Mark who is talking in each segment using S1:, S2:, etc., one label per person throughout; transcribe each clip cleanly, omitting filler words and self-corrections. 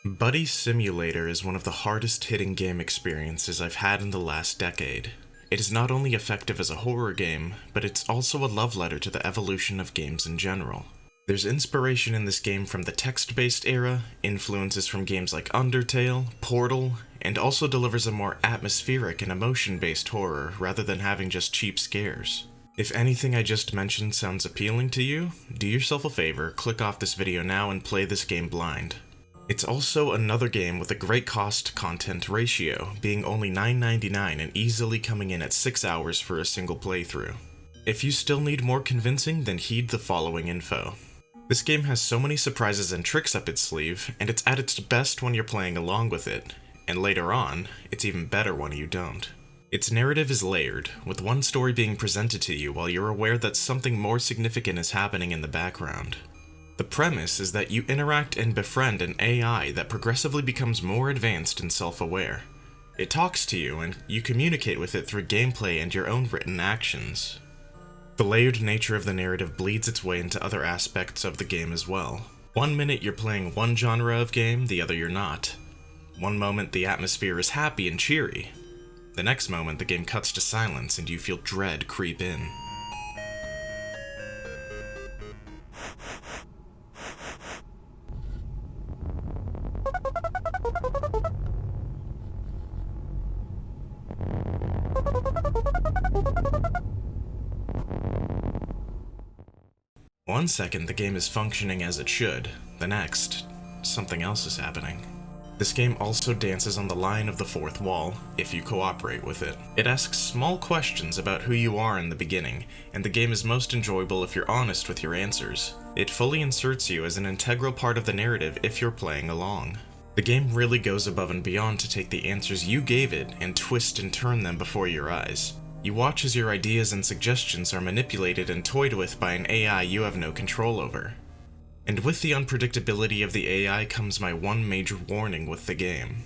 S1: Buddy Simulator is one of the hardest hitting game experiences I've had in the last decade. It is not only effective as a horror game, but it's also a love letter to the evolution of games in general. There's inspiration in this game from the text-based era, influences from games like Undertale, Portal, and also delivers a more atmospheric and emotion-based horror rather than having just cheap scares. If anything I just mentioned sounds appealing to you, do yourself a favor, click off this video now and play this game blind. It's also another game with a great cost-content ratio, being only $9.99 and easily coming in at 6 hours for a single playthrough. If you still need more convincing, then heed the following info. This game has so many surprises and tricks up its sleeve, and it's at its best when you're playing along with it, and later on, it's even better when you don't. Its narrative is layered, with one story being presented to you while you're aware that something more significant is happening in the background. The premise is that you interact and befriend an AI that progressively becomes more advanced and self-aware. It talks to you, and you communicate with it through gameplay and your own written actions. The layered nature of the narrative bleeds its way into other aspects of the game as well. One minute you're playing one genre of game, the other you're not. One moment the atmosphere is happy and cheery. The next moment the game cuts to silence and you feel dread creep in. One second the game is functioning as it should, the next, something else is happening. This game also dances on the line of the fourth wall, if you cooperate with it. It asks small questions about who you are in the beginning, and the game is most enjoyable if you're honest with your answers. It fully inserts you as an integral part of the narrative if you're playing along. The game really goes above and beyond to take the answers you gave it and twist and turn them before your eyes. You watch as your ideas and suggestions are manipulated and toyed with by an AI you have no control over. And with the unpredictability of the AI comes my one major warning with the game.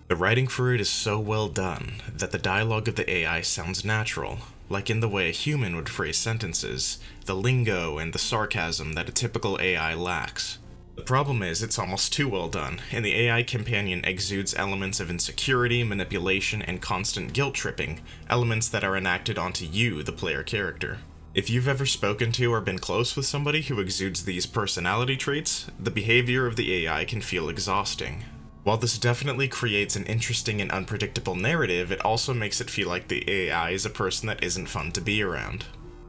S1: The writing for it is so well done that the dialogue of the AI sounds natural, like in the way a human would phrase sentences, the lingo and the sarcasm that a typical AI lacks. The problem is, it's almost too well done, and the AI companion exudes elements of insecurity, manipulation, and constant guilt-tripping, elements that are enacted onto you, the player character. If you've ever spoken to or been close with somebody who exudes these personality traits, the behavior of the AI can feel exhausting. While this definitely creates an interesting and unpredictable narrative, it also makes it feel like the AI is a person that isn't fun to be around.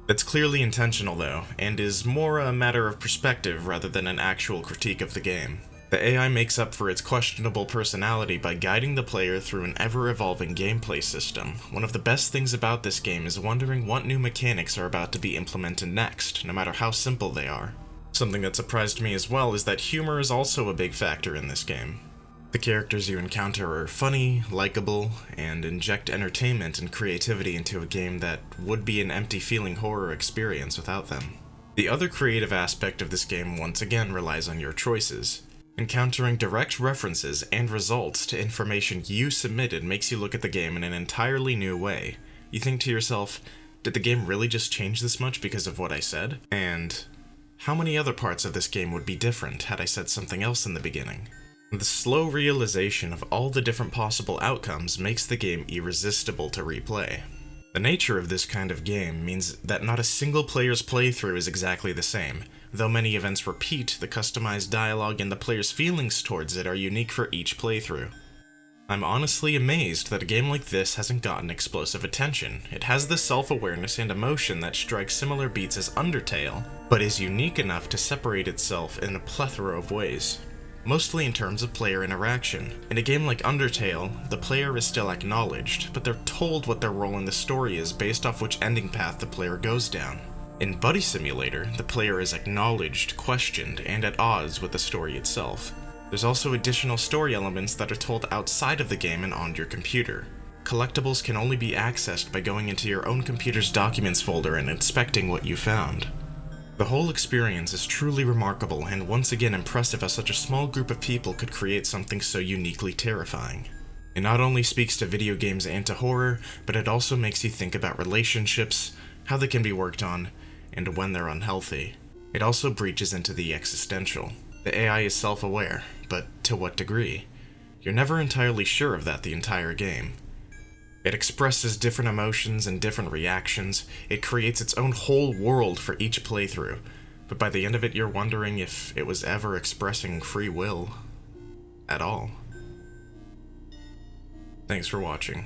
S1: That's clearly intentional though, and is more a matter of perspective rather than an actual critique of the game. The AI makes up for its questionable personality by guiding the player through an ever-evolving gameplay system. One of the best things about this game is wondering what new mechanics are about to be implemented next, no matter how simple they are. Something that surprised me as well is that humor is also a big factor in this game. The characters you encounter are funny, likable, and inject entertainment and creativity into a game that would be an empty-feeling horror experience without them. The other creative aspect of this game once again relies on your choices. Encountering direct references and results to information you submitted makes you look at the game in an entirely new way. You think to yourself, did the game really just change this much because of what I said? And how many other parts of this game would be different had I said something else in the beginning? The slow realization of all the different possible outcomes makes the game irresistible to replay. The nature of this kind of game means that not a single player's playthrough is exactly the same. Though many events repeat, the customized dialogue and the player's feelings towards it are unique for each playthrough. I'm honestly amazed that a game like this hasn't gotten explosive attention. It has the self-awareness and emotion that strikes similar beats as Undertale, but is unique enough to separate itself in a plethora of ways. Mostly in terms of player interaction. In a game like Undertale, the player is still acknowledged, but they're told what their role in the story is based off which ending path the player goes down. In Buddy Simulator, the player is acknowledged, questioned, and at odds with the story itself. There's also additional story elements that are told outside of the game and on your computer. Collectibles can only be accessed by going into your own computer's documents folder and inspecting what you found. The whole experience is truly remarkable and once again impressive how such a small group of people could create something so uniquely terrifying. It not only speaks to video games and to horror, but it also makes you think about relationships, how they can be worked on, and when they're unhealthy. It also breaches into the existential. The AI is self-aware, but to what degree? You're never entirely sure of that the entire game. It expresses different emotions and different reactions. It creates its own whole world for each playthrough, but by the end of it you're wondering if it was ever expressing free will at all. Thanks for watching.